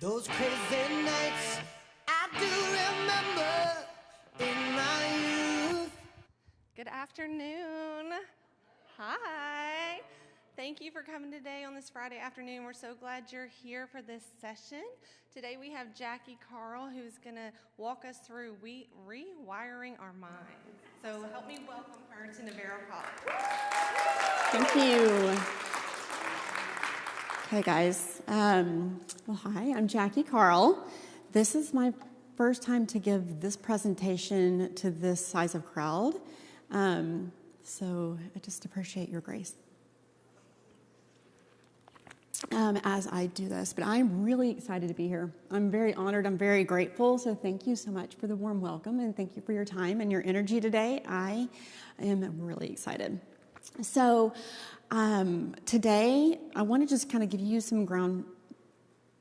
Those crazy nights I do remember in my youth. Good afternoon. Hi. Thank you for coming today on this Friday afternoon. We're so glad you're here for this session. Today we have Jackie Carl, who's going to walk us through rewiring our minds. So help me welcome her to Navarro College. Thank you. Hey guys. Well, hi, I'm Jackie Carl. This is my first time to give this presentation to this size of crowd. So I just appreciate your grace as I do this. But I'm really excited to be here. I'm very honored. I'm very grateful. So thank you so much for the warm welcome, and thank you for your time and your energy today. I am really excited. So today, I want to just kind of give you some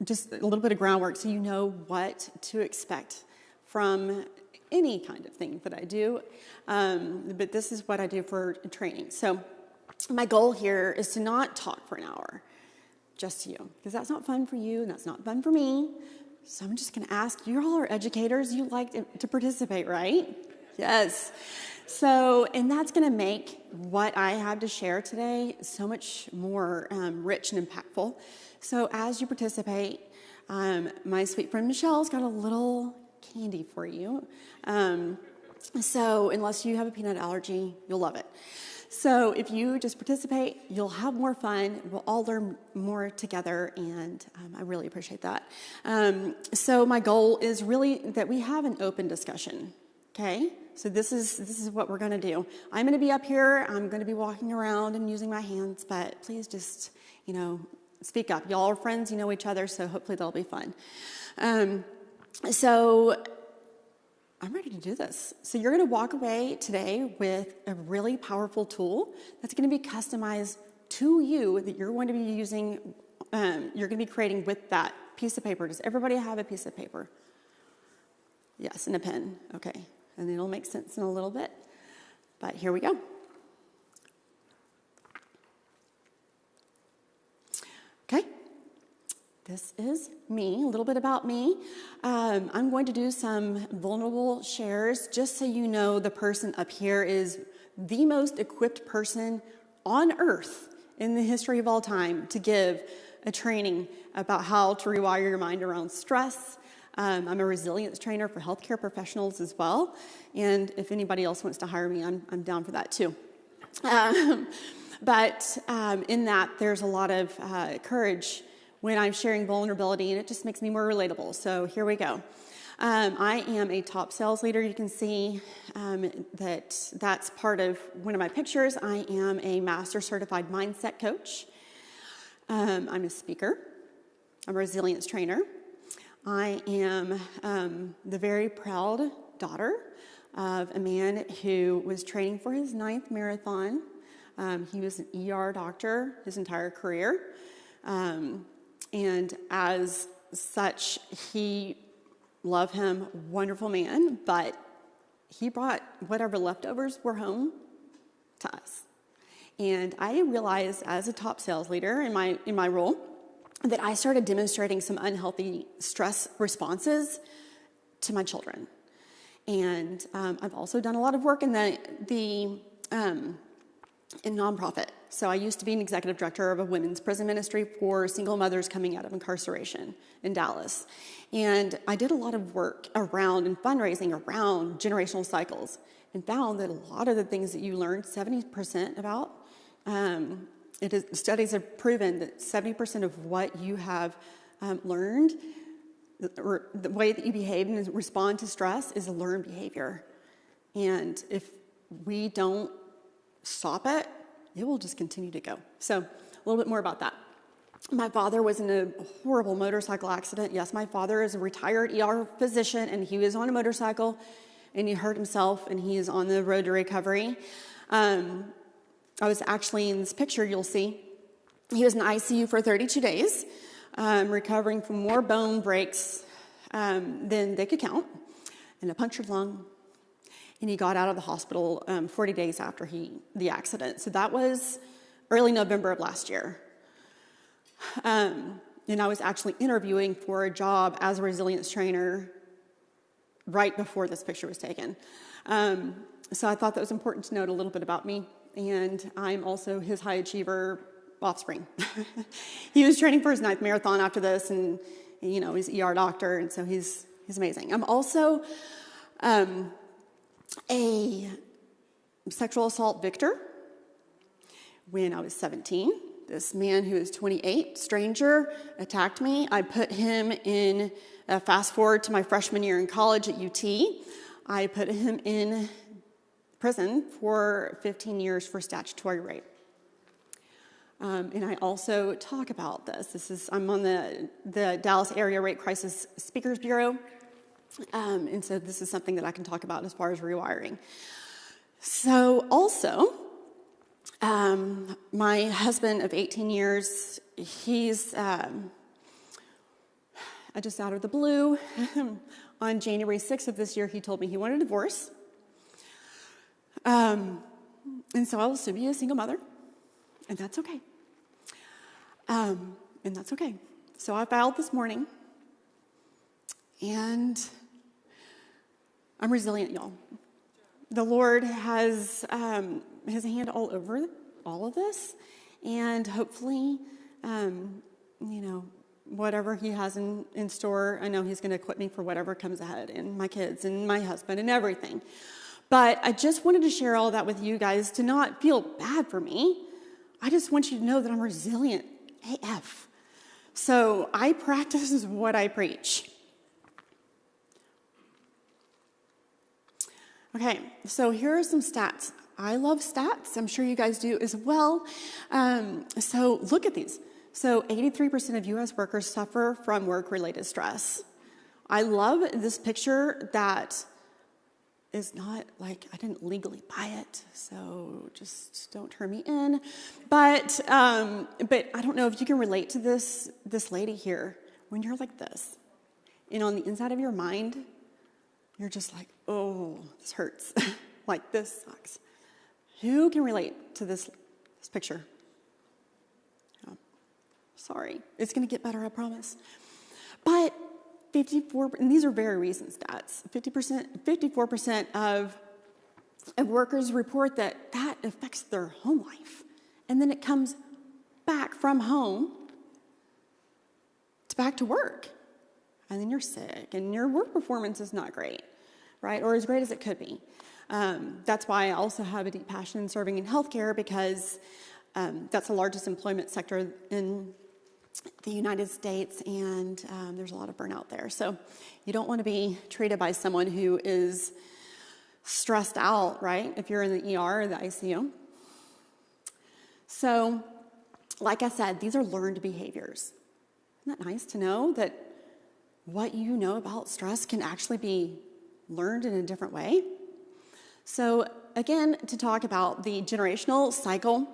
just a little bit of groundwork so you know what to expect from any kind of thing that I do. But this is what I do for training. So my goal here is to not talk for an hour, just to you, because that's not fun for you and that's not fun for me. So I'm just going to ask, you all are educators, you like to participate, right? Yes. So, and that's going to make what I have to share today so much more rich and impactful. So as you participate, my sweet friend Michelle's got a little candy for you. So unless you have a peanut allergy, you'll love it. So if you just participate, you'll have more fun. We'll all learn more together, and I really appreciate that. So my goal is really that we have an open discussion. Okay, so this is what we're going to do. I'm going to be up here. I'm going to be walking around and using my hands, but please just, speak up. Y'all are friends. You know each other, so hopefully that'll be fun. So I'm ready to do this. So you're going to walk away today with a really powerful tool that's going to be customized to you that you're going to be using, you're going to be creating with that piece of paper. Does everybody have a piece of paper? Yes, and a pen. Okay. And it'll make sense in a little bit. But here we go. Okay. This is me, a little bit about me. I'm going to do some vulnerable shares just so you know the person up here is the most equipped person on earth in the history of all time to give a training about how to rewire your mind around stress. I'm a resilience trainer for healthcare professionals as well. And if anybody else wants to hire me, I'm down for that too. But in that, there's a lot of courage when I'm sharing vulnerability, and it just makes me more relatable. So here we go. I am a top sales leader. You can see that's part of one of my pictures. I am a master certified mindset coach. I'm a speaker. I'm a resilience trainer. I am the very proud daughter of a man who was training for his 9th marathon. He was an ER doctor his entire career. And as such, love him, wonderful man, but he brought whatever leftovers were home to us. And I realized as a top sales leader in my role that I started demonstrating some unhealthy stress responses to my children. And I've also done a lot of work in in nonprofit. So I used to be an executive director of a women's prison ministry for single mothers coming out of incarceration in Dallas. And I did a lot of work around and fundraising around generational cycles and found that a lot of the things that you learned 70% about, studies have proven that 70% of what you have learned, or the way that you behave and respond to stress, is a learned behavior. And if we don't stop it, it will just continue to go. So a little bit more about that. My father was in a horrible motorcycle accident. Yes, my father is a retired ER physician, and he was on a motorcycle, and he hurt himself, and he is on the road to recovery. I was actually in this picture you'll see. He was in ICU for 32 days, recovering from more bone breaks than they could count, and a punctured lung. And he got out of the hospital 40 days after the accident. So that was early November of last year. And I was actually interviewing for a job as a resilience trainer right before this picture was taken. So I thought that was important to note a little bit about me. And I'm also his high achiever offspring. He was training for his 9th marathon after this, and he's an ER doctor, and so he's amazing. I'm also a sexual assault victor. When I was 17, this man who is 28, stranger, attacked me. I put him in, fast forward to my freshman year in college at UT, I put him in prison for 15 years for statutory rape. And I also talk about this. I'm on the Dallas Area Rape Crisis Speakers Bureau. And so this is something that I can talk about as far as rewiring. So also, my husband of 18 years, he's, I just out of the blue, on January 6th of this year, he told me he wanted a divorce. And so I will soon be a single mother, and that's okay. And that's okay. So I filed this morning, and I'm resilient, y'all. The Lord has his hand all over all of this, and hopefully, whatever he has in store, I know he's going to equip me for whatever comes ahead, and my kids and my husband and everything. But I just wanted to share all that with you guys to not feel bad for me. I just want you to know that I'm resilient AF. So I practice what I preach. Okay, so here are some stats. I love stats. I'm sure you guys do as well. So look at these. So 83% of U.S. workers suffer from work-related stress. I love this picture that is not like, I didn't legally buy it, so just don't turn me in. But I don't know if you can relate to this lady here. When you're like this, and on the inside of your mind, you're just like, oh, this hurts. Like, this sucks. Who can relate to this picture? Oh, sorry. It's going to get better, I promise. But 54, and these are very recent stats, 54% of workers report that affects their home life. And then it comes back from home to back to work. And then you're sick, and your work performance is not great, right? Or as great as it could be. That's why I also have a deep passion in serving in healthcare, because that's the largest employment sector in the United States, and there's a lot of burnout there. So you don't want to be treated by someone who is stressed out, right? If you're in the ER or the ICU. So, like I said, these are learned behaviors. Isn't that nice to know that what you know about stress can actually be learned in a different way? So again, to talk about the generational cycle,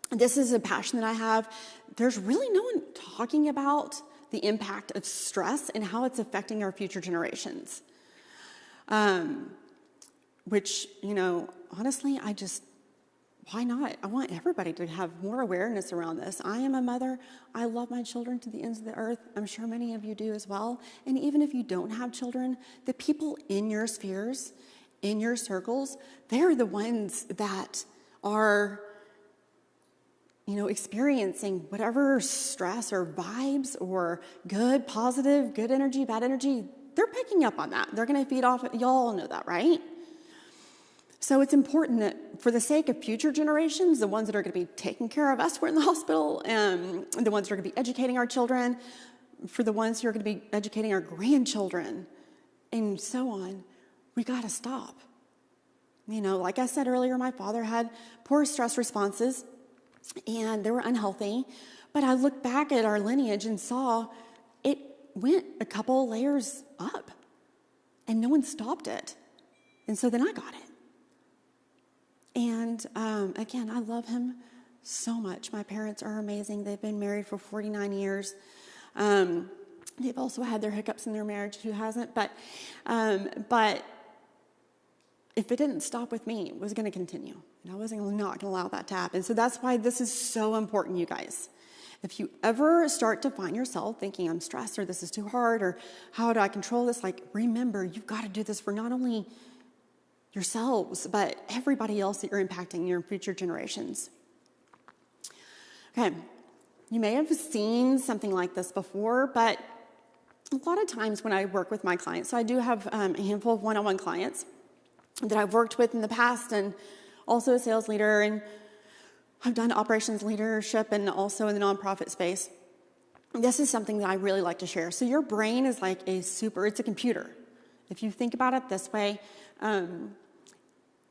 this is a passion that I have. There's really no one talking about the impact of stress and how it's affecting our future generations. Which, honestly, why not? I want everybody to have more awareness around this. I am a mother. I love my children to the ends of the earth. I'm sure many of you do as well. And even if you don't have children, the people in your spheres, in your circles, they're the ones that are, experiencing whatever stress or vibes or good, positive, good energy, bad energy. They're picking up on that. They're going to feed off it. Y'all know that, right? So it's important that for the sake of future generations, the ones that are going to be taking care of us, we're in the hospital, and the ones that are going to be educating our children, for the ones who are going to be educating our grandchildren, and so on, we got to stop. Like I said earlier, my father had poor stress responses, and they were unhealthy. But I looked back at our lineage and saw it went a couple layers up, and no one stopped it. And so then I got it. And again, I love him so much. My parents are amazing. They've been married for 49 years. They've also had their hiccups in their marriage. Who hasn't? But if it didn't stop with me, it was going to continue. And I wasn't not going to allow that to happen. So that's why this is so important, you guys. If you ever start to find yourself thinking, I'm stressed, or this is too hard, or how do I control this? Like, remember, you've got to do this for not only yourselves, but everybody else that you're impacting, your future generations. Okay, you may have seen something like this before, but a lot of times when I work with my clients, so I do have a handful of one-on-one clients that I've worked with in the past, and also a sales leader, and I've done operations leadership and also in the nonprofit space. This is something that I really like to share. So your brain is like it's a computer. If you think about it this way,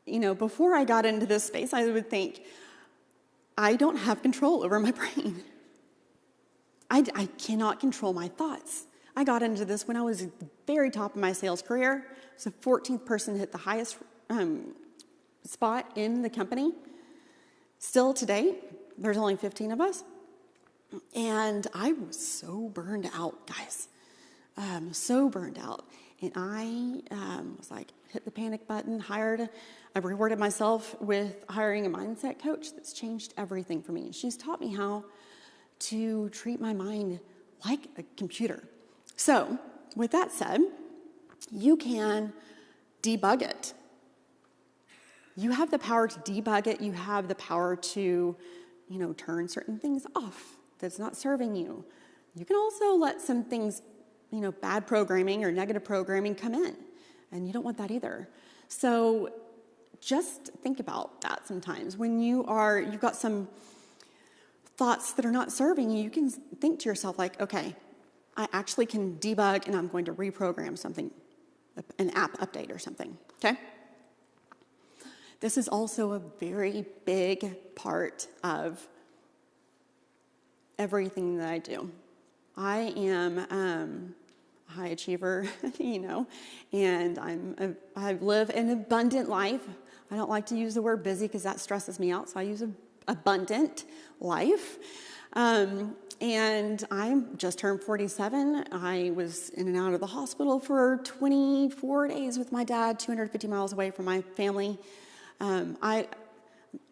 before I got into this space, I would think, I don't have control over my brain. I cannot control my thoughts. I got into this when I was at the very top of my sales career. I was the 14th person to hit the highest spot in the company. Still today, there's only 15 of us. And I was so burned out, guys. So burned out. And I was like, hit the panic button, I rewarded myself with hiring a mindset coach that's changed everything for me. She's taught me how to treat my mind like a computer. So, with that said, you can debug it. You have the power to debug it. You have the power to, turn certain things off that's not serving you. You can also let some things, bad programming or negative programming come in, and you don't want that either. So just think about that sometimes. When you've got some thoughts that are not serving you, you can think to yourself like, okay, I actually can debug and I'm going to reprogram something, an app update or something, okay? This is also a very big part of everything that I do. I am a high achiever, and I live an abundant life. I don't like to use the word busy because that stresses me out, so I use abundant life. And I just turned 47. I was in and out of the hospital for 24 days with my dad, 250 miles away from my family.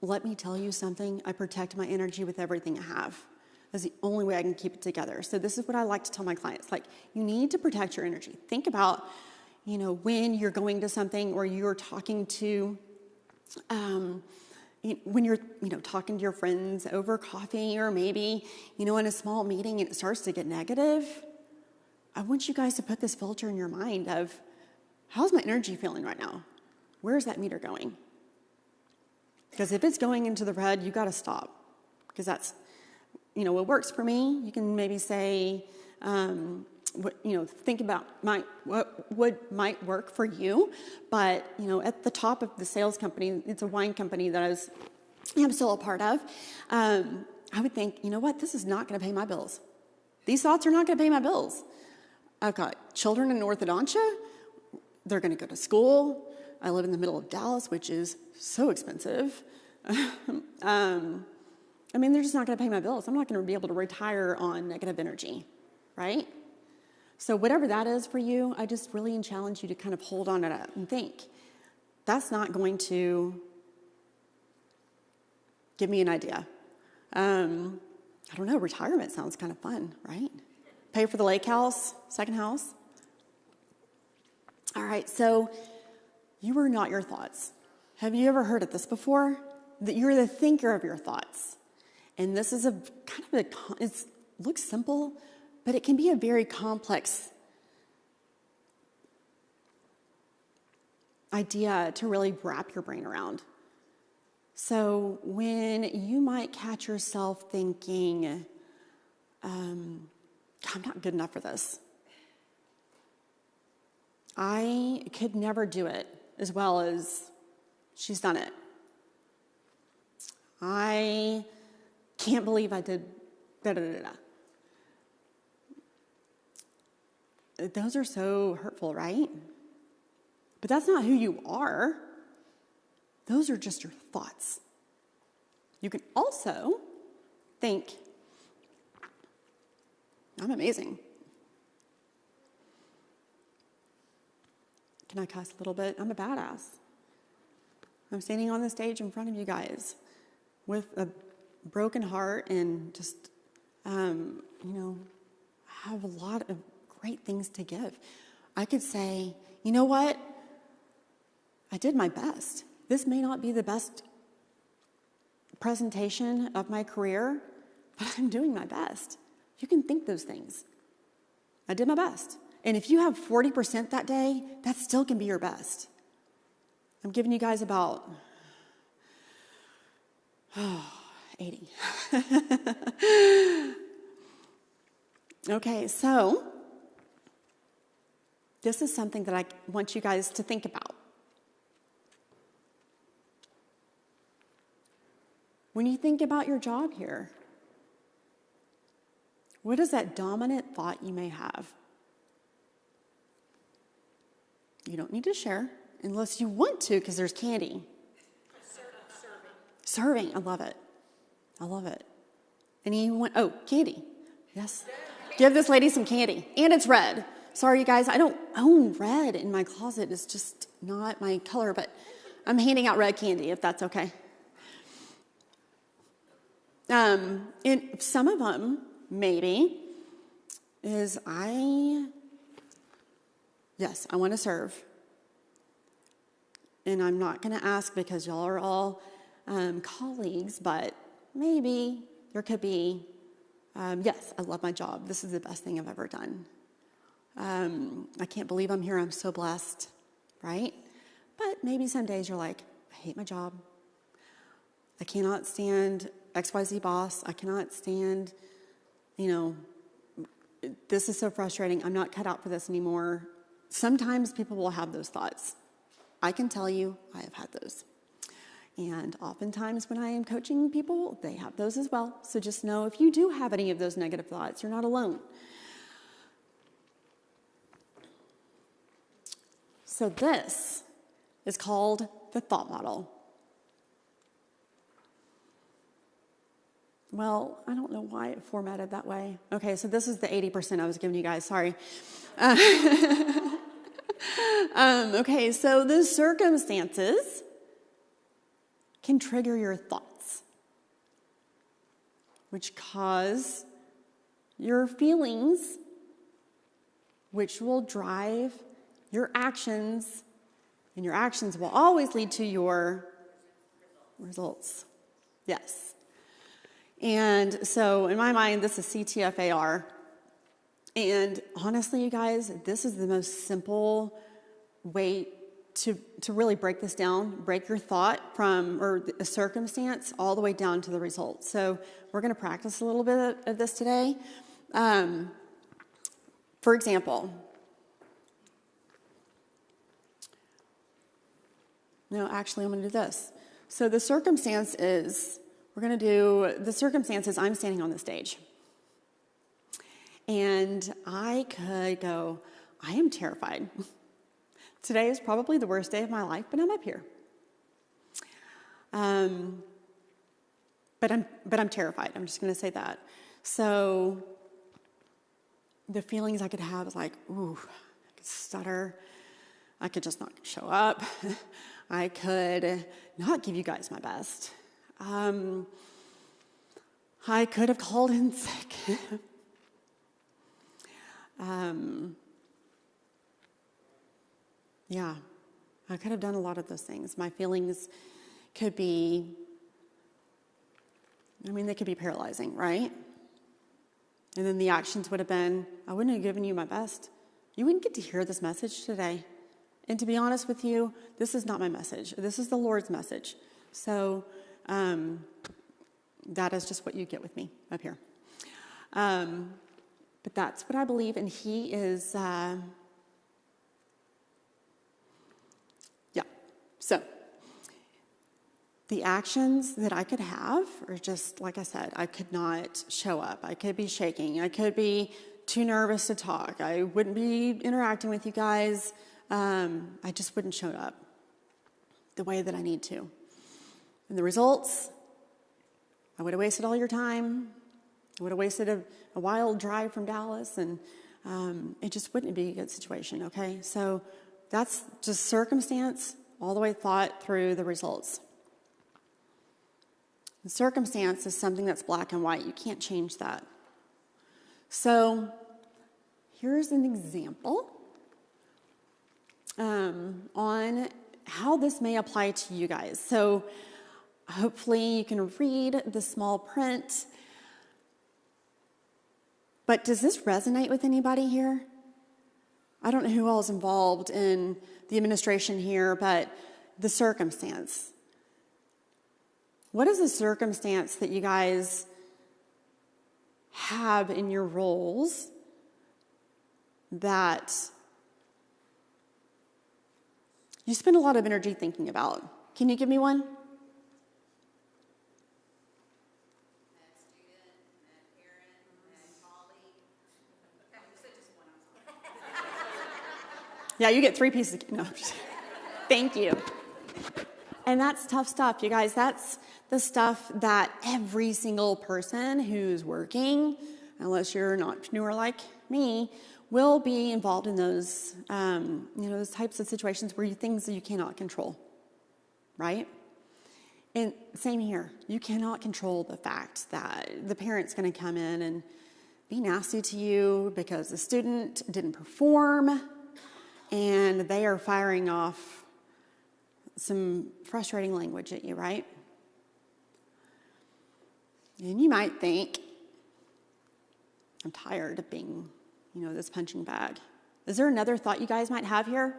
Let me tell you something. I protect my energy with everything I have. That's the only way I can keep it together. So this is what I like to tell my clients. Like, you need to protect your energy. Think about, when you're going to something or you're talking to, when you're, talking to your friends over coffee or maybe, in a small meeting and it starts to get negative. I want you guys to put this filter in your mind of, how's my energy feeling right now? Where's that meter going? Because if it's going into the red, you got to stop. Because that's, what works for me. You can maybe say, think about what might work for you. But, at the top of the sales company, it's a wine company that I'm still a part of. I would think, this is not going to pay my bills. These thoughts are not going to pay my bills. I've got children in orthodontia. They're going to go to school. I live in the middle of Dallas, which is so expensive. They're just not going to pay my bills. I'm not going to be able to retire on negative energy, right? So whatever that is for you, I just really challenge you to kind of hold on to that and think, that's not going to give me an idea. I don't know, retirement sounds kind of fun, right? Pay for the lake house, second house. All right, so you are not your thoughts. Have you ever heard of this before? That you're the thinker of your thoughts. And this is it looks simple, but it can be a very complex idea to really wrap your brain around. So when you might catch yourself thinking, I'm not good enough for this. I could never do it as well as she's done it. I can't believe I did da-da-da-da. Those are so hurtful, right? But that's not who you are. Those are just your thoughts. You can also think, I'm amazing. Can I cuss a little bit? I'm a badass. I'm standing on the stage in front of you guys with a broken heart and just I have a lot of great things to give. I could say, you know what? I did my best. This may not be the best presentation of my career, but I'm doing my best. You can think those things. I did my best. And if you have 40% that day, that still can be your best. I'm giving you guys about 80. Okay, so this is something that I want you guys to think about. When you think about your job here, what is that dominant thought you may have? You don't need to share unless you want to, because there's candy. Serving. I love it. I love it. Anyone? Oh, candy. Yes. Give this lady some candy. And it's red. Sorry, you guys. I don't own red in my closet. It's just not my color, but I'm handing out red candy if that's okay. And some of them, maybe, is I want to serve. And I'm not going to ask because y'all are all colleagues, but maybe there could be, yes, I love my job. This is the best thing I've ever done. I can't believe I'm here. I'm so blessed, right? But maybe some days you're like, I hate my job. I cannot stand XYZ boss. I cannot stand, this is so frustrating. I'm not cut out for this anymore. Sometimes people will have those thoughts. I can tell you I have had those. And oftentimes when I am coaching people, they have those as well. So just know if you do have any of those negative thoughts, you're not alone. So this is called the thought model. Well, I don't know why it formatted that way. Okay, so this is the 80% I was giving you guys. Sorry. Okay, so the circumstances can trigger your thoughts, which cause your feelings, which will drive your actions, and your actions will always lead to your results. Yes. And so in my mind, this is CTFAR. And honestly, you guys, this is the most simple way to really break this down, break your thought or a circumstance all the way down to the result. So we're going to practice a little bit of this today. For example, no, actually, I'm going to do this. So the circumstance is, I'm standing on the stage. And I could go, I am terrified. Today is probably the worst day of my life, but I'm up here. But I'm terrified. I'm just going to say that. So the feelings I could have is like, ooh, I could stutter. I could just not show up. I could not give you guys my best. I could have called in sick. Yeah, I could have done a lot of those things. My feelings could be, they could be paralyzing, right? And then the actions would have been, I wouldn't have given you my best. You wouldn't get to hear this message today. And to be honest with you, this is not my message. This is the Lord's message. So that is just what you get with me up here. But that's what I believe, and He is... So, the actions that I could have are just, like I said, I could not show up. I could be shaking. I could be too nervous to talk. I wouldn't be interacting with you guys. I just wouldn't show up the way that I need to. And the results, I would have wasted all your time. I would have wasted a wild drive from Dallas, and it just wouldn't be a good situation, okay? So that's just circumstance all the way thought through the results. The circumstance is something that's black and white. You can't change that. So here's an example on how this may apply to you guys. So hopefully you can read the small print. But does this resonate with anybody here? I don't know who all is involved in the administration here, but the circumstance. What is the circumstance that you guys have in your roles that you spend a lot of energy thinking about? Can you give me one? Yeah, you get 3 pieces. No, thank you. And that's tough stuff, you guys. That's the stuff that every single person who's working, unless you're an entrepreneur like me, will be involved in those, those types of situations where things that you cannot control, right? And same here. You cannot control the fact that the parent's going to come in and be nasty to you because the student didn't perform, and they are firing off some frustrating language at you, right? And you might think, I'm tired of being, this punching bag. Is there another thought you guys might have here?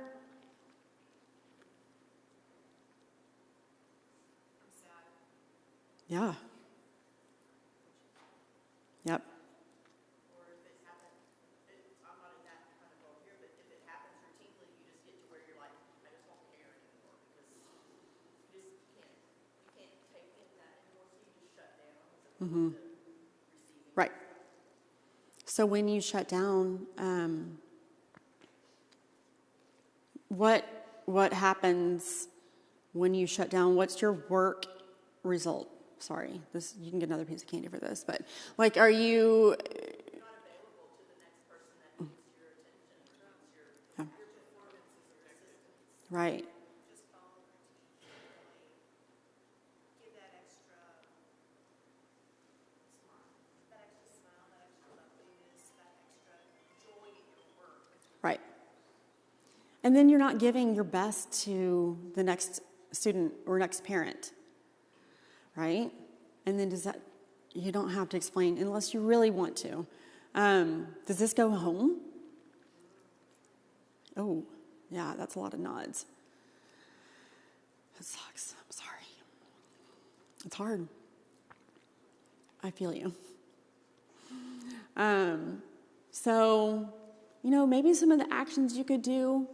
I'm sad. Yeah. Yep. Or if it happens, I'm not in that kind of role here, but if it happens routinely, you just get to where you're like, I just won't care anymore because you can't take in that anymore, so you just shut down as opposed to receiving. Right. So when you shut down, what happens when you shut down? What's your work result? Sorry, you can get another piece of candy for this, but are you? You're not available to the next person that needs your attention. Your performances or assistance. Right. Just follow the routine. Give that extra smile, that extra loveliness, that extra joy in your work. Right. And then you're not giving your best to the next student or next parent, right? And then you don't have to explain unless you really want to. Does this go home? Oh, yeah, that's a lot of nods. That sucks. I'm sorry. It's hard. I feel you. So, maybe some of the actions you could do,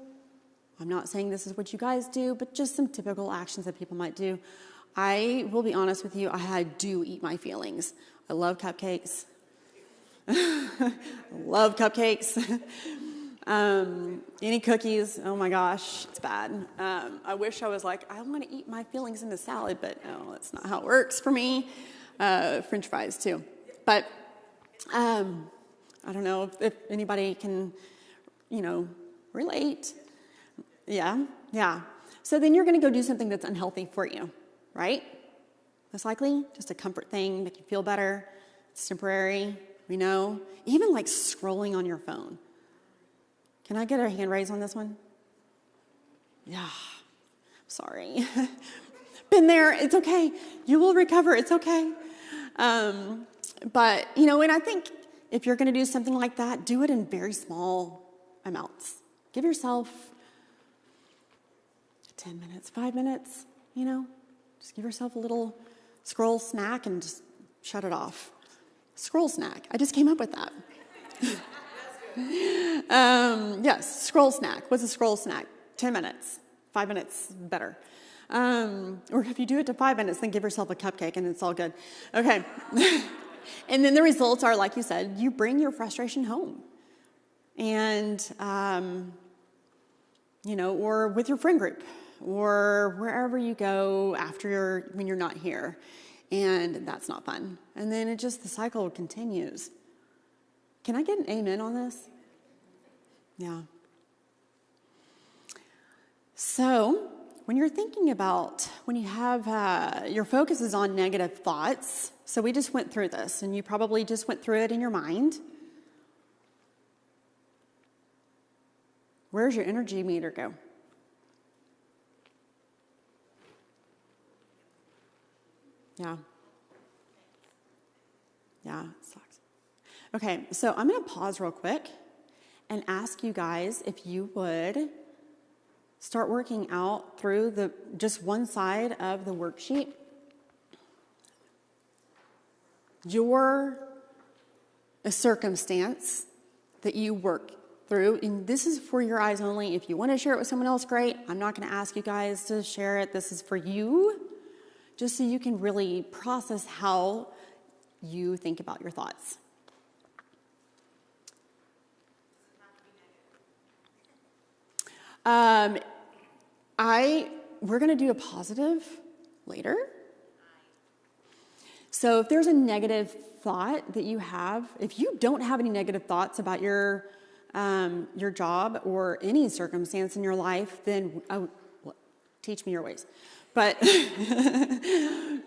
I'm not saying this is what you guys do, but just some typical actions that people might do. I will be honest with you, I do eat my feelings. I love cupcakes. Love cupcakes. Any cookies, oh my gosh, it's bad. I wish I was like, I want to eat my feelings in the salad, but no, that's not how it works for me. French fries too. But I don't know if anybody can, relate. Yeah. So then you're going to go do something that's unhealthy for you, right? Most likely, just a comfort thing, make you feel better. It's temporary, Even like scrolling on your phone. Can I get a hand raise on this one? Yeah, sorry. Been there, it's okay. You will recover, it's okay. But, and I think if you're going to do something like that, do it in very small amounts. Give yourself 10 minutes, 5 minutes, Just give yourself a little scroll snack and just shut it off. Scroll snack. I just came up with that. Yes, scroll snack. What's a scroll snack? 10 minutes. 5 minutes, better. Or if you do it to 5 minutes, then give yourself a cupcake and it's all good. Okay. And then the results are, like you said, you bring your frustration home. And, or with your friend group, or wherever you go when you're not here. And that's not fun. And then the cycle continues. Can I get an amen on this? Yeah. So, when you're thinking about, when you have, your focus is on negative thoughts, so we just went through this, and you probably just went through it in your mind, Where's your energy meter go? Yeah. Yeah, it sucks. Okay, so I'm going to pause real quick and ask you guys if you would start working out through just one side of the worksheet. A circumstance that you work through, and this is for your eyes only. If you want to share it with someone else, great. I'm not going to ask you guys to share it. This is for you, just so you can really process how you think about your thoughts. We're going to do a positive later. So if there's a negative thought that you have, if you don't have any negative thoughts about your job or any circumstance in your life, then teach me your ways. But it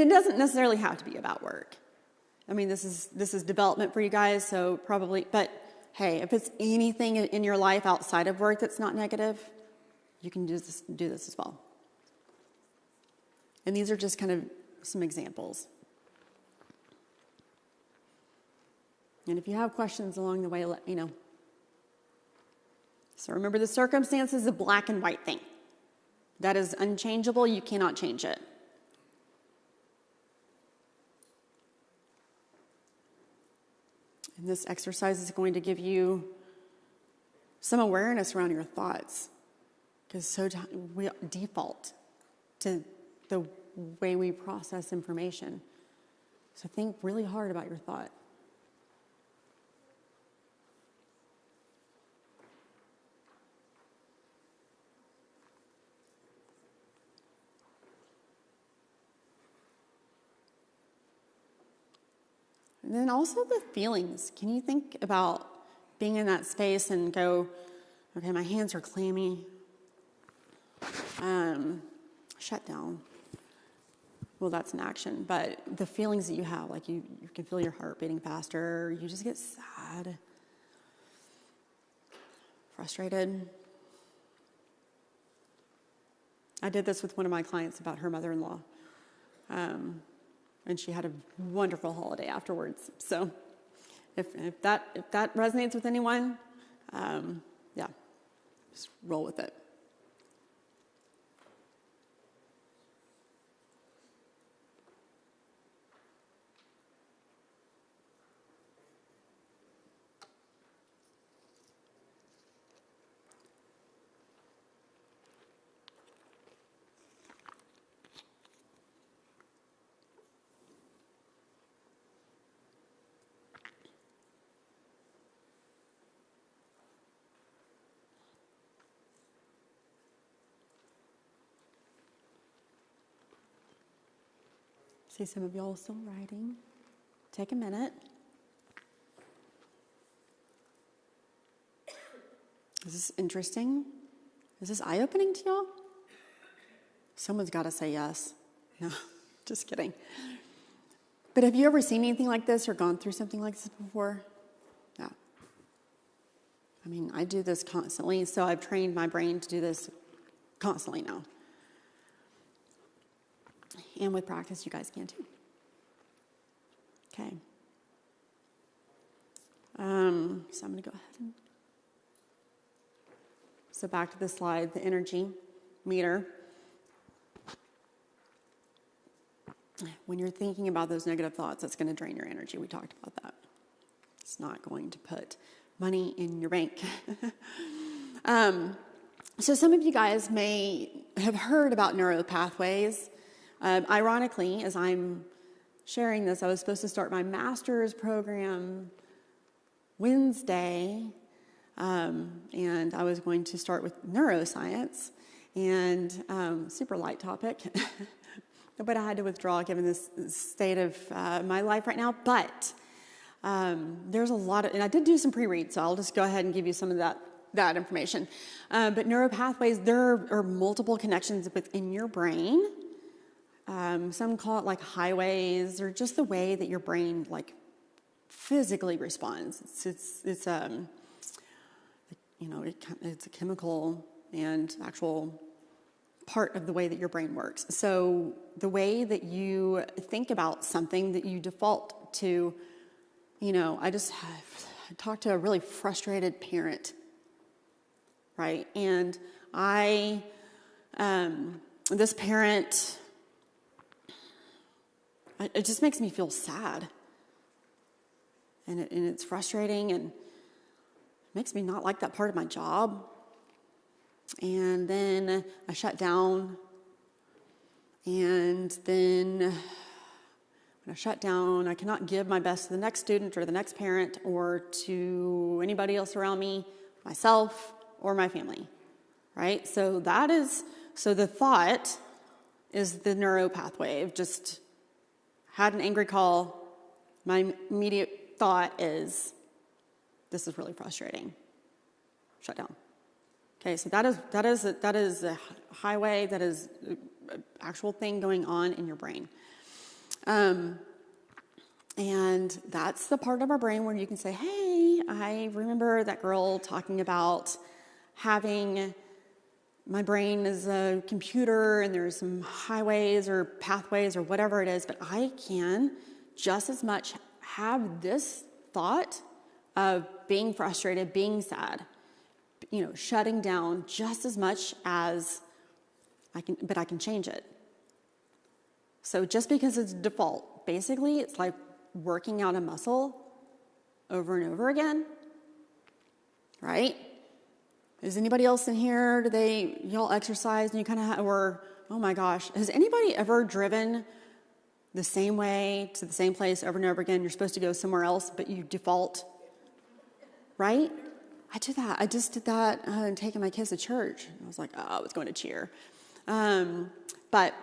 doesn't necessarily have to be about work. I mean, this is development for you guys, so probably. But hey, if it's anything in your life outside of work that's not negative, you can do this as well. And these are just kind of some examples. And if you have questions along the way, let me know. So remember, the circumstance is a black and white thing. That is unchangeable. You cannot change it. And this exercise is going to give you some awareness around your thoughts, because we default to the way we process information. So think really hard about your thought. And then also the feelings. Can you think about being in that space and go, okay, my hands are clammy. Shut down. Well, that's an action. But the feelings that you have, like you can feel your heart beating faster. You just get sad, frustrated. I did this with one of my clients about her mother-in-law. And she had a wonderful holiday afterwards. So if that resonates with anyone, just roll with it. See some of y'all still writing. Take a minute. Is this interesting? Is this eye-opening to y'all? Someone's got to say yes. No, just kidding. But have you ever seen anything like this or gone through something like this before? Yeah. I mean, I do this constantly, so I've trained my brain to do this constantly now. And with practice, you guys can too. Okay. So I'm going to go ahead and... So back to the slide, the energy meter. When you're thinking about those negative thoughts, it's going to drain your energy. We talked about that. It's not going to put money in your bank. So some of you guys may have heard about neuro pathways. Ironically, as I'm sharing this, I was supposed to start my master's program Wednesday, and I was going to start with neuroscience, and super light topic, but I had to withdraw given this state of my life right now. But there's a lot of, and I did do some pre-read, so I'll just go ahead and give you some of that information. But neuropathways, there are multiple connections within your brain. Some call it like highways, or just the way that your brain like physically responds. It's it's a chemical and actual part of the way that your brain works. So the way that you think about something, that you default to, I talked to a really frustrated parent, right? And this parent, it just makes me feel sad. And it's frustrating and makes me not like that part of my job. And then I shut down. And then when I shut down, I cannot give my best to the next student or the next parent or to anybody else around me, myself or my family, right? So the thought is the neuro pathway of just had an angry call. My immediate thought is, this is really frustrating. Shut down. Okay, so that is a highway, that is an actual thing going on in your brain. And that's the part of our brain where you can say, hey, I remember that girl talking about having my brain is a computer and there's some highways or pathways or whatever it is, but I can just as much have this thought of being frustrated, being sad, shutting down just as much as I can, but I can change it. So just because it's default, basically it's like working out a muscle over and over again, right? Is anybody else in here, y'all exercise and you kind of, or, oh my gosh, has anybody ever driven the same way to the same place over and over again? You're supposed to go somewhere else, but you default, right? I do that. I just did that taking my kids to church. I was like, I was going to cheer. But,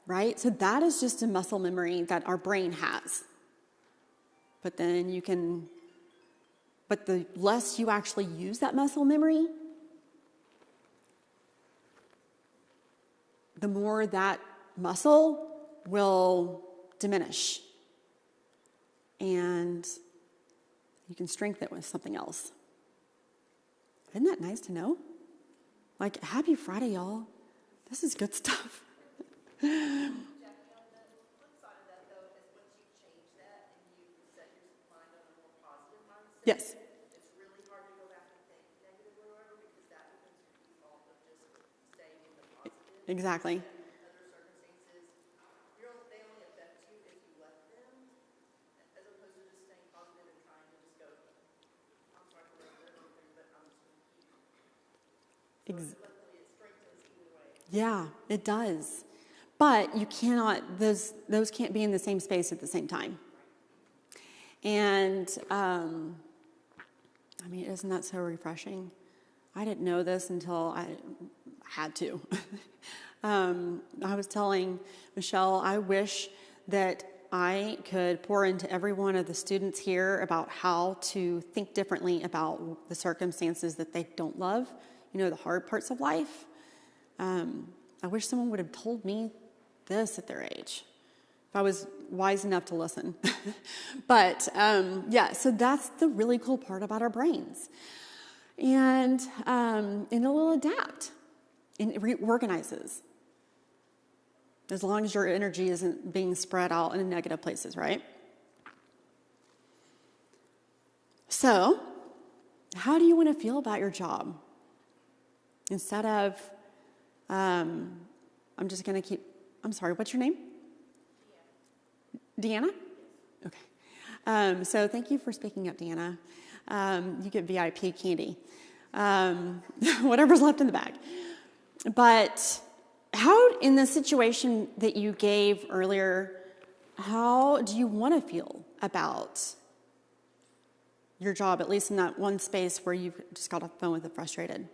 right? So that is just a muscle memory that our brain has. But then but the less you actually use that muscle memory, the more that muscle will diminish. And you can strengthen it with something else. Isn't that nice to know? Like, happy Friday, y'all. This is good stuff. Jackie, on the flip side of that, though, is once you change that and you set your mind on a more positive mindset, Yes. it's really hard to go back and think negative or whatever, because that becomes your default of just staying in the positive. Exactly. Other circumstances, they only affect you if you let them, as opposed to just staying positive and trying to just go, I'm sorry for everything, but I'm just going to keep. Luckily, it strengthens either way. Yeah, it does. But you cannot, those can't be in the same space at the same time. And, isn't that so refreshing? I didn't know this until I had to. I was telling Michelle, I wish that I could pour into every one of the students here about how to think differently about the circumstances that they don't love, the hard parts of life. I wish someone would have told me this at their age, if I was wise enough to listen. But so that's the really cool part about our brains. And it will adapt and it reorganizes. As long as your energy isn't being spread out in negative places, right? So, how do you want to feel about your job? Instead of, I'm sorry, what's your name? Deanna? Okay. So thank you for speaking up, Deanna. You get VIP candy. Whatever's left in the bag. But how, in the situation that you gave earlier, how do you want to feel about your job, at least in that one space where you've just got off the phone with it frustrated?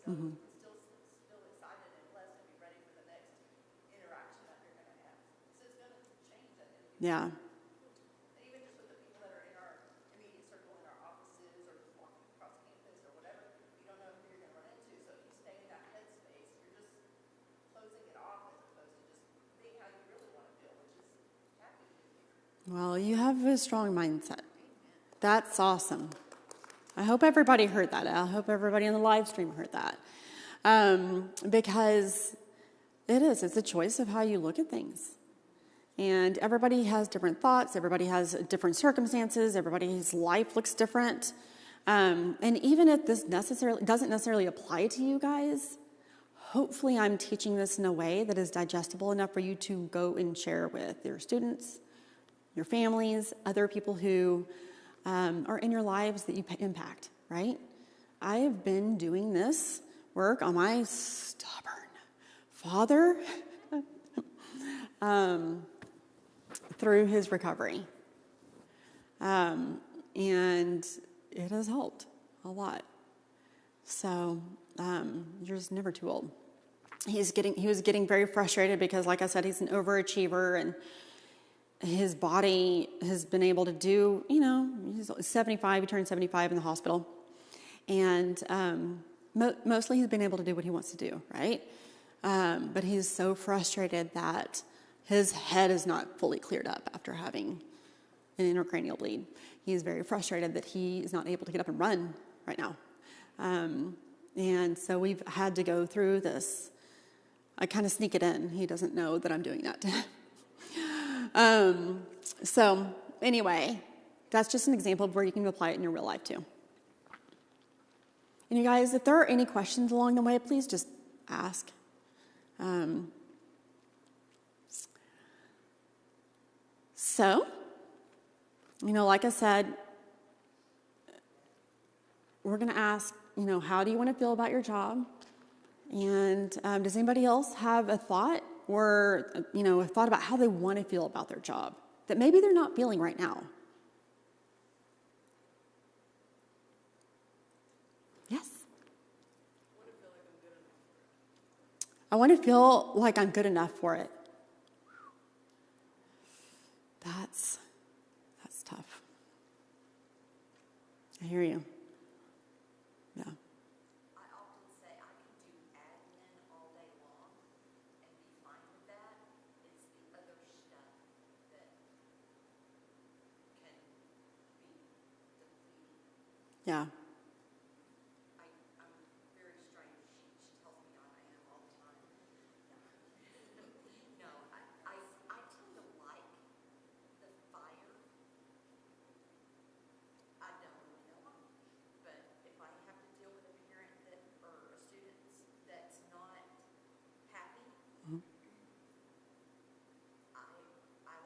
Mm-hmm. Still excited and blessed and be ready for the next interaction that you're going to have. So it's going to change that. Yeah. Well, you have a strong mindset. That's awesome. I hope everybody heard that. I hope everybody on the live stream heard that. Because it's a choice of how you look at things. And everybody has different thoughts. Everybody has different circumstances. Everybody's life looks different. And even if this doesn't necessarily apply to you guys, hopefully I'm teaching this in a way that is digestible enough for you to go and share with your students, your families, other people who are in your lives that you impact, right? I have been doing this work on my stubborn father through his recovery. And it has helped a lot. So you're just never too old. He was getting very frustrated because, like I said, he's an overachiever, and his body has been able to do, he's 75, he turned 75 in the hospital. And mostly he's been able to do what he wants to do, right? But he's so frustrated that his head is not fully cleared up after having an intracranial bleed. He's very frustrated that he is not able to get up and run right now. And so we've had to go through this. I kind of sneak it in. He doesn't know that I'm doing that to him. So anyway, that's just an example of where you can apply it in your real life too. And you guys, if there are any questions along the way, please just ask. So, like I said, we're going to ask, how do you want to feel about your job? And does anybody else have a thought or, a thought about how they want to feel about their job that maybe they're not feeling right now? Yes? I want to feel like I'm good enough for it. That's tough. I hear you. Yeah. I often say I could do admin all day long and be fine with that. It's the other stuff that can be depleting. Yeah. I'm very strange. She tells me I am all the time. No, I tend to like the fire. I don't really know why, but if I have to deal with a parent or a student that's not happy, I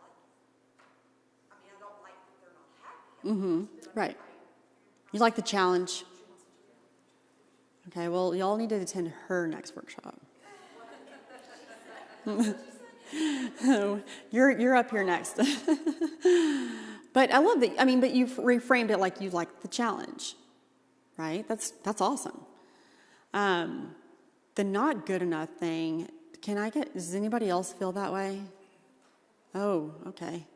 like it. I mean, I don't like that they're not happy. Right. You like the challenge. Okay, well, y'all need to attend her next workshop. You're up here next. But I love that. But you've reframed it like you like the challenge, right? That's awesome. The not good enough thing. Does anybody else feel that way? Oh, okay.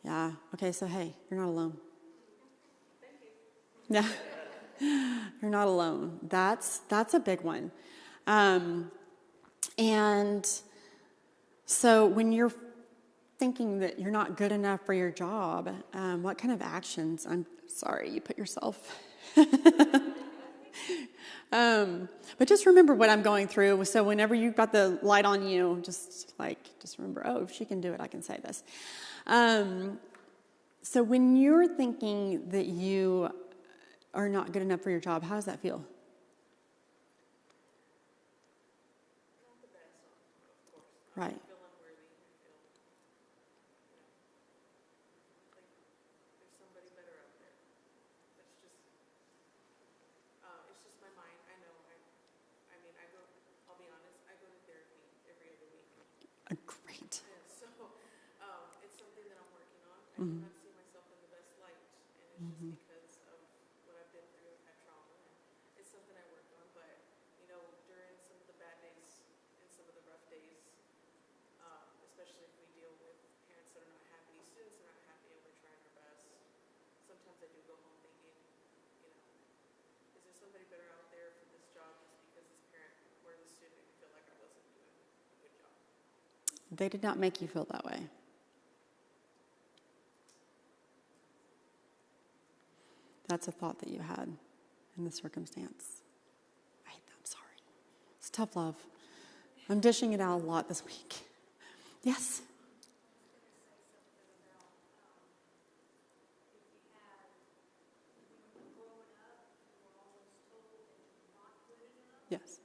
Yeah. Okay. So hey, you're not alone. Thank you. Yeah. You're not alone. That's a big one. And so when you're thinking that you're not good enough for your job, what kind of actions? I'm sorry, you put yourself. But just remember what I'm going through. So whenever you've got the light on you, just remember, oh, if she can do it, I can say this. So when you're thinking that you are not good enough for your job, how does that feel? Not the best, of course. Right. I feel unworthy. I feel, like there's somebody better out there. That's just, it's just my mind. I know. I'll be honest, I go to therapy every other week. Great. And so, it's something that I'm working on. I do not see myself in the best light, and it's just because of what I've been through. I've had trauma, and it's something I worked on. But during some of the bad days and some of the rough days, especially if we deal with parents that are not happy, students are not happy, and we're trying our best. Sometimes I do go home thinking, is there somebody better out there for this job just because this parent or this student feel like I wasn't doing a good job? They did not make you feel that way. that's a thought that you had in this circumstance. I'm sorry. It's tough love. I'm dishing it out a lot this week. Yes? Yes.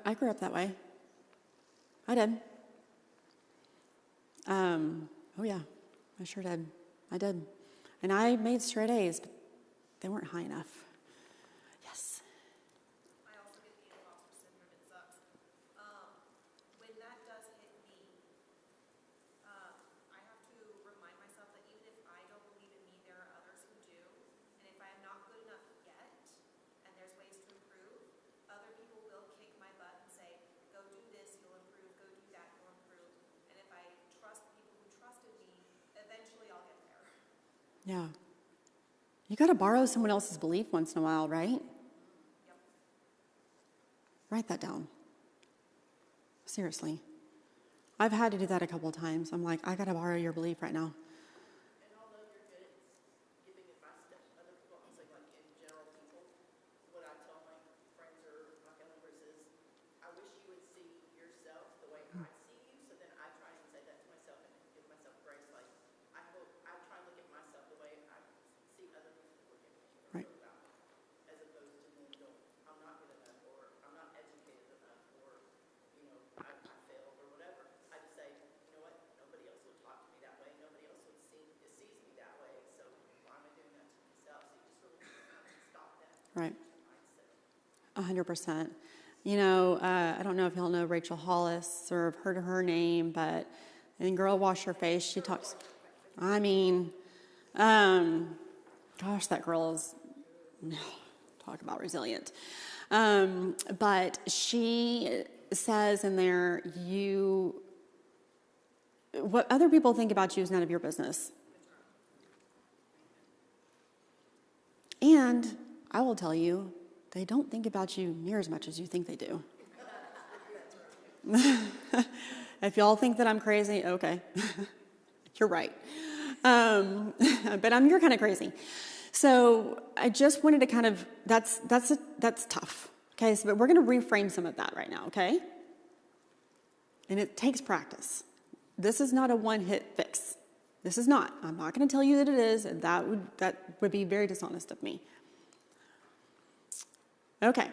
I grew up that way. I did. Oh yeah, I sure did. I did. And I made straight A's, but they weren't high enough. Yes. I also get the imposter syndrome. It sucks. When that does hit me, I have to remind myself that even if I don't believe in me, there are others who do. And if I am not good enough yet, and there's ways to improve, other people will kick my butt and say, go do this, you'll improve, go do that, you'll improve. And if I trust people who trusted me, eventually I'll get there. Yeah. You got to borrow someone else's belief once in a while, right? Yep. Write that down. Seriously. I've had to do that a couple of times. I'm like, I got to borrow your belief right now. And although you're good at giving advice to other people, I'm saying like in general people, what I tell my friends or my family members is, I wish you would see yourself the way I see you, so then I try and say that to myself and give myself grace. Like, I try and look at myself the way I see other people look at me or Right. feel about me, as opposed to them going, I'm not good enough, or I'm not educated enough, or, I failed, or whatever. I just say, you know what, nobody else would talk to me that way, nobody else would sees me that way, so why am I doing that to myself? So you just really stop that Right. mindset. 100%. I don't know if y'all know Rachel Hollis or have heard of her name, but in Girl Wash Your Face, she talks, gosh, that girl is, talk about resilient. But she says in there, what other people think about you is none of your business. And I will tell you, they don't think about you near as much as you think they do. If y'all think that I'm crazy, okay, you're right. But you're kind of crazy. So I just wanted to kind of, that's tough. Okay, but we're going to reframe some of that right now, okay? And it takes practice. This is not a one-hit fix. This is not. I'm not going to tell you that it is, and that would be very dishonest of me. Okay.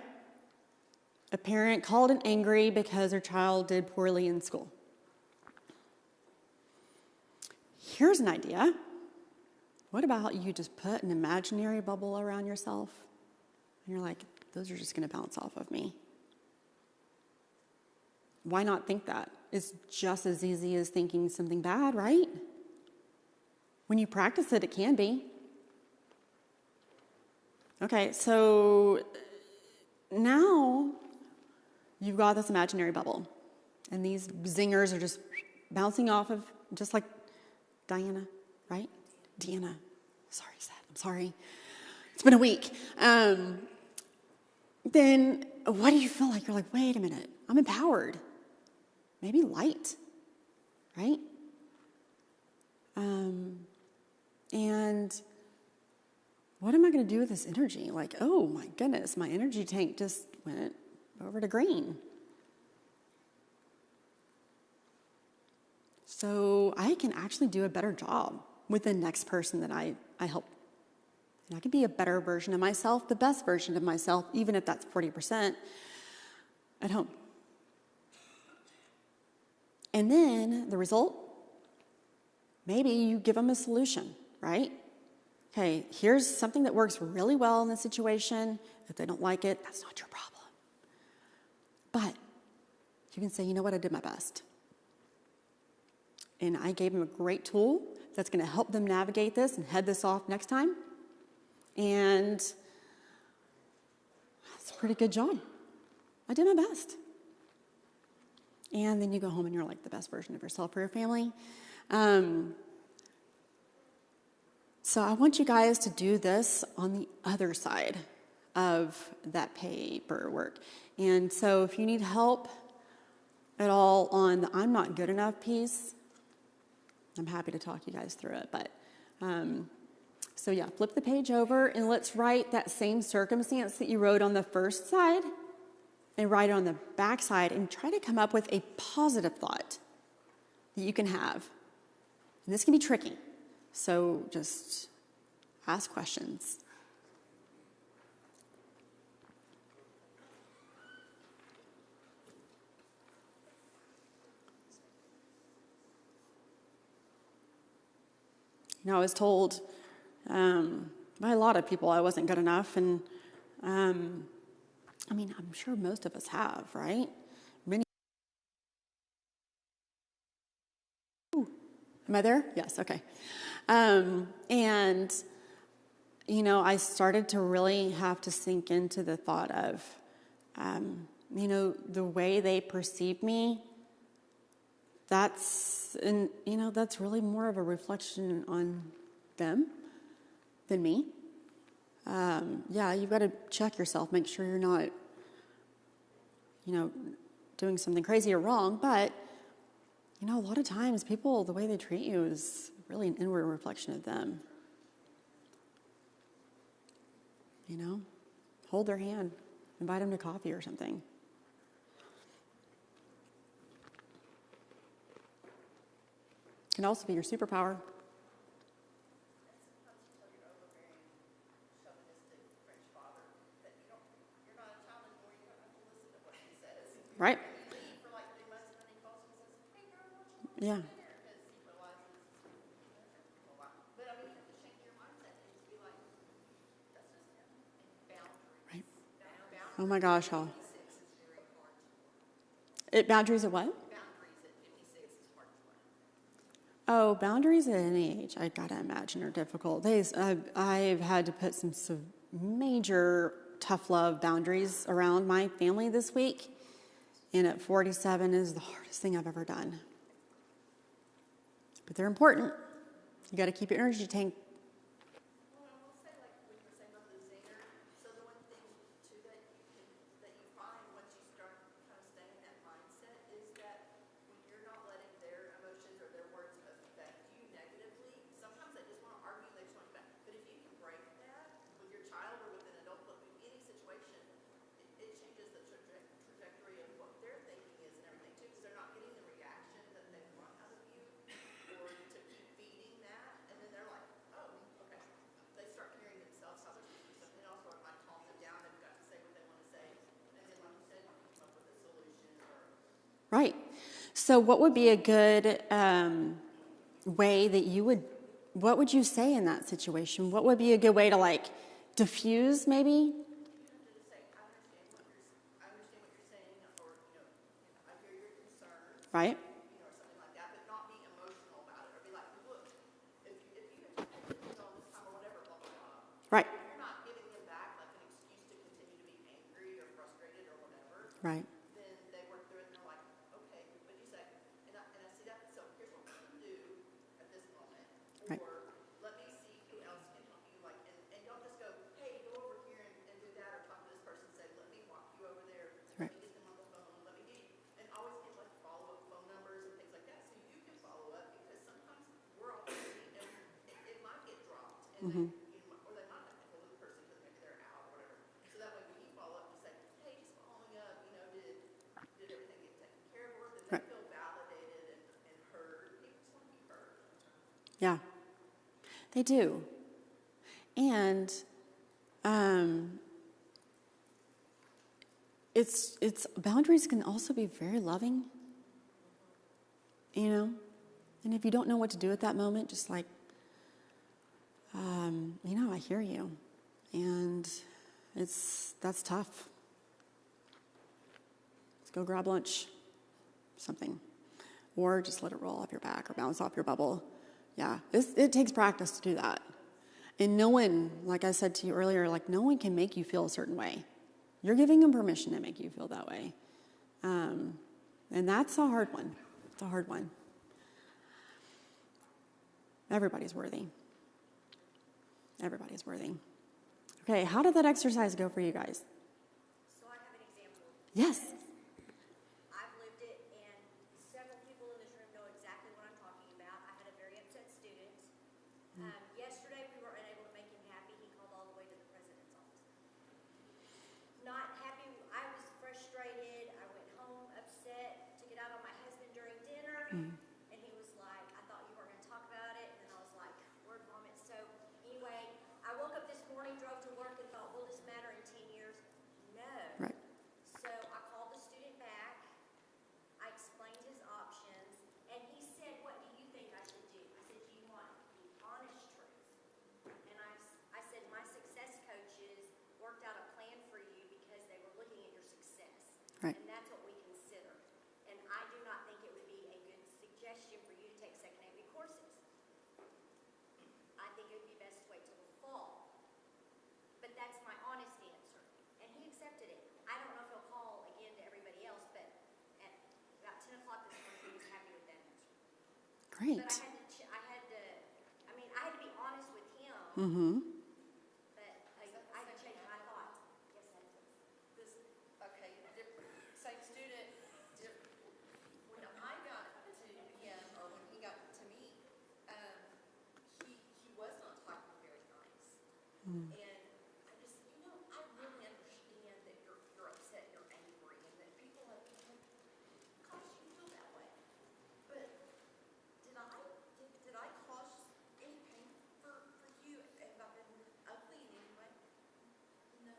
A parent called and angry because their child did poorly in school. Here's an idea. What about you just put an imaginary bubble around yourself? And you're like, those are just going to bounce off of me. Why not think that? It's just as easy as thinking something bad, right? When you practice it, it can be. Okay, so now you've got this imaginary bubble, and these zingers are just bouncing off of, just like Diana, right? Deanna. Sorry, Seth. I'm sorry. It's been a week. Then what do you feel like? You're like, wait a minute. I'm empowered. Maybe light, right? And what am I going to do with this energy? Like, oh my goodness, my energy tank just went over to green. So I can actually do a better job with the next person that I help. And I can be a better version of myself, the best version of myself, even if that's 40% at home. And then the result, maybe you give them a solution, right? Okay, here's something that works really well in the situation. If they don't like it, that's not your problem. But you can say, you know what, I did my best. And I gave them a great tool that's going to help them navigate this and head this off next time. And that's a pretty good job. I did my best. And then you go home and you're like the best version of yourself for your family. So I want you guys to do this on the other side of that paperwork. And so if you need help at all on the I'm not good enough piece, I'm happy to talk you guys through it. But so yeah, flip the page over and let's write that same circumstance that you wrote on the first side and write it on the back side and try to come up with a positive thought that you can have. And this can be tricky, so just ask questions. You know, I was told by a lot of people I wasn't good enough, and I mean, I'm sure most of us have, right? Ooh, am I there? Yes, okay. And, you know, I started to really have to sink into the thought of, you know, the way they perceive me, that's really more of a reflection on them than me. Yeah, you've got to check yourself, make sure you're not, you know, doing something crazy or wrong. But, you know, a lot of times people, the way they treat you is really an inward reflection of them. You know, hold their hand, invite them to coffee or something. Can also be your superpower. Right? Yeah. Right. Oh my gosh, how? Boundaries at what? Oh, boundaries at any age, I gotta imagine, are difficult. I've had to put some major tough love boundaries around my family this week, and at 47 is the hardest thing I've ever done. But they're important. You got to keep your energy tank. Well, I will say, like we were saying about the zinger, so the one thing too that you find once you start kind of staying in that mindset is that when you're not letting their emotions or their words affect you negatively, sometimes they just want to argue, they just want you back. But if you can break that with your child or with an adult, but in any situation, it changes the trajectory of what their thinking is and everything too, because they're not getting the reaction that they want out of you, or to keep feeding that, and then they're like, oh, okay. They start hearing themselves how they're speaking something else, or it might calm them down, they've got to say what they want to say, and then like you said, you can come up with a solution or. Right. So what would be a good way that what would you say in that situation? What would be a good way to like diffuse maybe? I understand what you're saying, or, I hear your concern, Right. or something like that, but not be emotional about it, or be like, look, if you have taken all this time or whatever, blah, blah, blah. Right. If you're not giving them back like an excuse to continue to be angry or frustrated or whatever, Right. then they work through it and they're like, okay, but you say, and I see that, so here's what we can do at this moment, Right. or let me see who else can help you, like, and don't just go, hey, go over here and do that, or talk to this person, say, let me walk you over there, Right. let me get them on the phone, let me get you, and always get like follow-up phone numbers and things like that, so you can follow up, because sometimes we're all busy and it might get dropped, and or they might not get hold of the person because maybe they're out or whatever. So that way when you follow up, just say, hey, just following up, did everything get taken care of, or did they Right. feel validated and heard? People just want to be heard. Yeah. They do. And it's boundaries can also be very loving. You know? And if you don't know what to do at that moment, just like I hear you. And that's tough. Let's go grab lunch. Something. Or just let it roll off your back or bounce off your bubble. Yeah, it takes practice to do that. And no one, like I said to you earlier, like no one can make you feel a certain way. You're giving them permission to make you feel that way. And that's a hard one. It's a hard one. Everybody's worthy. Everybody's worthy. Okay, how did that exercise go for you guys? So I have an example. Yes. I've lived it, and Great. But I had to be honest with him. Mm-hmm. But I had to change my thoughts. Yes, I did. Same student, when I got to him, or when he got to me, he was not talking very nice. And I just, I really understand that you're upset, you're angry, and that people have caused you to feel that way. But did I cause any pain for you? Have I been ugly in any way? No.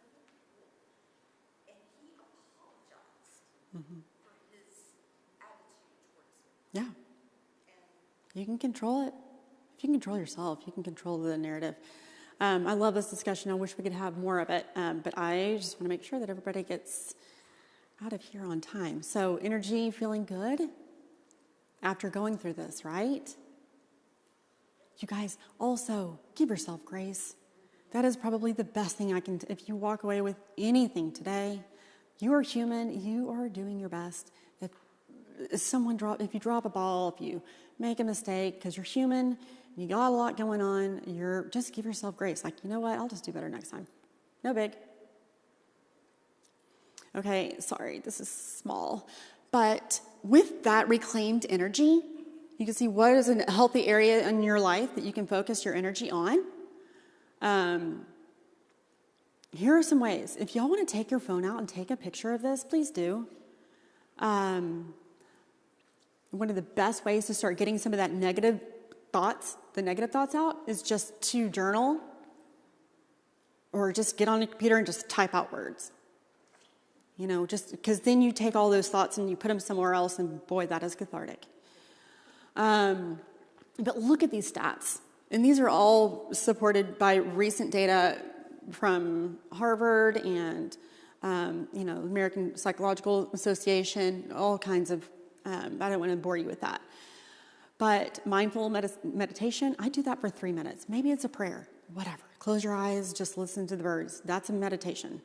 And he apologized for his attitude towards me. Yeah. And You can control it. If you can control yourself, you can control the narrative. I love this discussion. I wish we could have more of it, but I just want to make sure that everybody gets out of here on time. So energy, feeling good after going through this, right? You guys also give yourself grace. That is probably the best thing if you walk away with anything today, you are human, you are doing your best. If if you drop a ball, if you make a mistake, because you're human, you got a lot going on, just give yourself grace. Like, you know what, I'll just do better next time. No big. Okay, sorry, this is small. But with that reclaimed energy, you can see what is a healthy area in your life that you can focus your energy on. Here are some ways. If y'all want to take your phone out and take a picture of this, please do. One of the best ways to start getting some of that negative thoughts out is just to journal or just get on a computer and just type out words. Just because then you take all those thoughts and you put them somewhere else, and boy, that is cathartic. But look at these stats. And these are all supported by recent data from Harvard and, American Psychological Association, all kinds of, I don't want to bore you with that. But mindful meditation, I do that for 3 minutes. Maybe it's a prayer, whatever. Close your eyes, just listen to the birds. That's a meditation.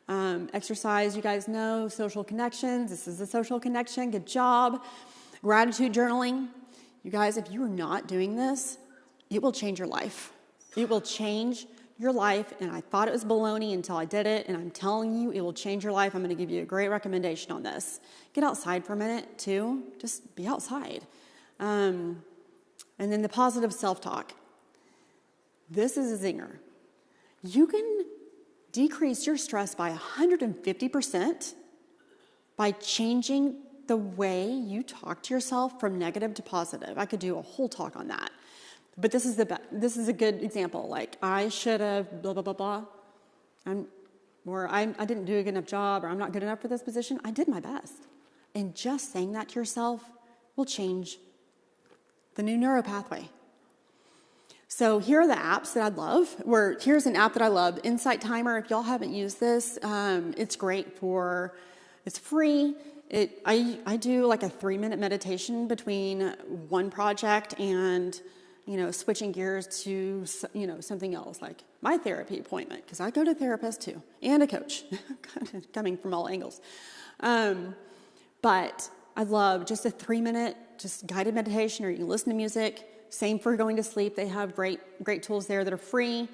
Exercise, you guys know, social connections. This is a social connection. Good job. Gratitude journaling. You guys, if you are not doing this, it will change your life. It will change your life, and I thought it was baloney until I did it, and I'm telling you, it will change your life. I'm going to give you a great recommendation on this. Get outside for a minute, too. Just be outside. And then the positive self-talk. This is a zinger. You can decrease your stress by 150% by changing the way you talk to yourself from negative to positive. I could do a whole talk on that. But this is a good example. Like, I should have blah, blah, blah, blah. I didn't do a good enough job, or I'm not good enough for this position. I did my best. And just saying that to yourself will change the new neural pathway. So here are the apps that I love. Here's an app that I love, Insight Timer. If y'all haven't used this, it's great it's free. I do like a 3-minute meditation between one project and, switching gears to, something else, like my therapy appointment, because I go to therapists too, and a coach, coming from all angles. But I love just a 3-minute, just guided meditation, or you can listen to music. Same for going to sleep. They have great tools there that are free.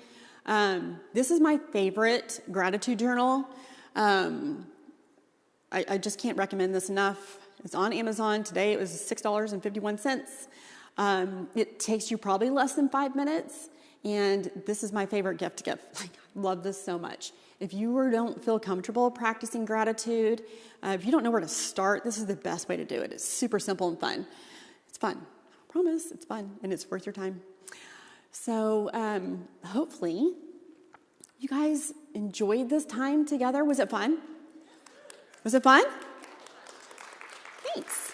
This is my favorite gratitude journal. I just can't recommend this enough. It's on Amazon. Today it was $6.51. It takes you probably less than 5 minutes, and this is my favorite gift to give. I love this so much. If you don't feel comfortable practicing gratitude, if you don't know where to start, this is the best way to do it. It's super simple and fun. It's fun. I promise it's fun, and it's worth your time. So hopefully you guys enjoyed this time together. Was it fun? Was it fun? Thanks.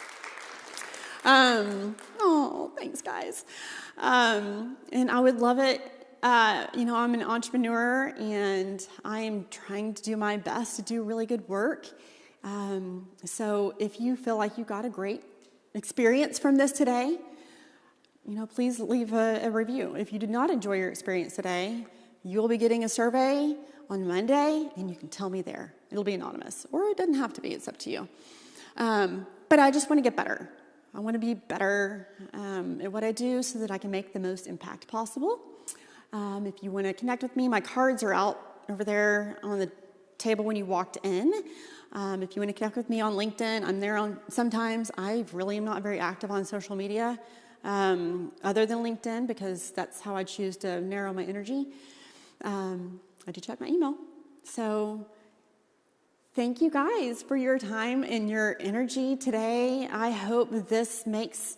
Thanks, guys. And I would love it. I'm an entrepreneur, and I am trying to do my best to do really good work. So if you feel like you got a great experience from this today, please leave a review. If you did not enjoy your experience today, you'll be getting a survey on Monday, and you can tell me there. It'll be anonymous, or it doesn't have to be. It's up to you. But I just want to get better. I want to be better at what I do so that I can make the most impact possible. If you want to connect with me, my cards are out over there on the table when you walked in. If you want to connect with me on LinkedIn, I'm there on sometimes. I really am not very active on social media other than LinkedIn because that's how I choose to narrow my energy. I do check my email. So thank you guys for your time and your energy today. I hope this makes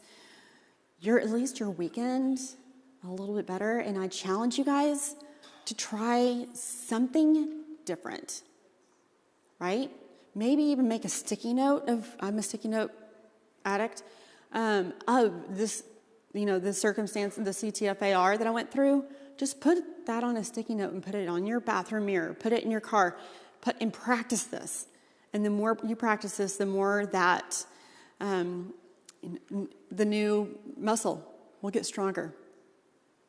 at least your weekend a little bit better. And I challenge you guys to try something different, right? Maybe even make a sticky note I'm a sticky note addict, of this, the circumstance, the CTFAR that I went through. Just put that on a sticky note and put it on your bathroom mirror, put it in your car, and practice this. And the more you practice this, the more that the new muscle will get stronger.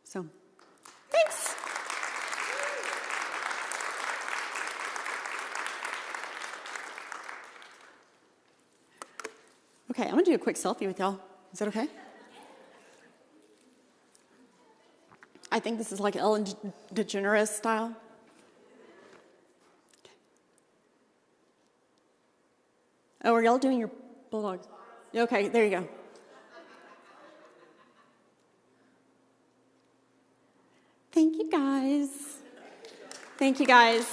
So, thanks. Okay, I'm gonna do a quick selfie with y'all. Is that okay? I think this is like Ellen DeGeneres style. Oh, are y'all doing your bulldogs? Okay, there you go. Thank you, guys. Thank you, guys.